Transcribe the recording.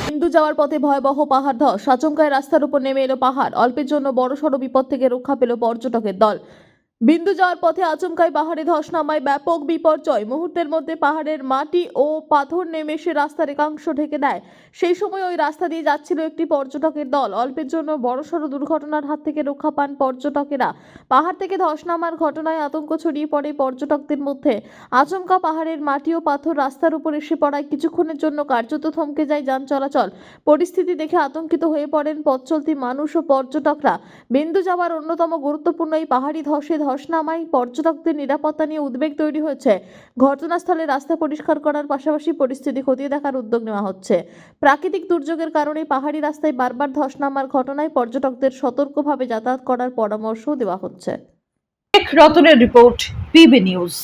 বিন্দু যাওয়ার পথে ভয়াবহ পাহাড় ধস, আচমকায় রাস্তার উপর নেমে এলো পাহাড়, অল্পের জন্য বড়সড় বিপদ থেকে রক্ষা পেল পর্যটকের দল। বিন্দু যাওয়ার পথে আচমকাই পাহাড়ে ধস নামায় ব্যাপক বিপর্যয়। মুহূর্তের মধ্যে পাহাড়ের মাটি ও পাথর নেমে এসে রাস্তার একাংশ ঢেকে দেয়। সেই সময় ওই রাস্তা দিয়ে যাচ্ছিল একটি পর্যটকের দল। অল্পের জন্য বড়সড় দুর্ঘটনার হাত থেকে রক্ষা পান পর্যটকেরা। পাহাড় থেকে ধস নামার ঘটনায় আতঙ্ক ছড়িয়ে পড়ে পর্যটকদের মধ্যে। আচমকা পাহাড়ের মাটি ও পাথর রাস্তার উপর এসে পড়ায় কিছুক্ষণের জন্য কার্যত থমকে যায় যান চলাচল। পরিস্থিতি দেখে আতঙ্কিত হয়ে পড়েন পথ চলতি মানুষ ও পর্যটকরা। বিন্দু যাওয়ার অন্যতম গুরুত্বপূর্ণ এই পাহাড়ি ধস নামায় পর্যটকদের নিরাপত্তা নিয়ে উদ্বেগ তৈরি হয়েছে। ঘটনাস্থলে রাস্তা পরিষ্কার করার পাশাপাশি পরিস্থিতি খতিয়ে দেখার উদ্যোগ নেওয়া হচ্ছে। প্রাকৃতিক দুর্যোগের কারণে পাহাড়ি রাস্তায় বারবার ধস নামার ঘটনায় পর্যটকদের সতর্কভাবে যাতায়াত করার পরামর্শ দেওয়া হচ্ছে। রতনের রিপোর্ট, পিবি নিউজ।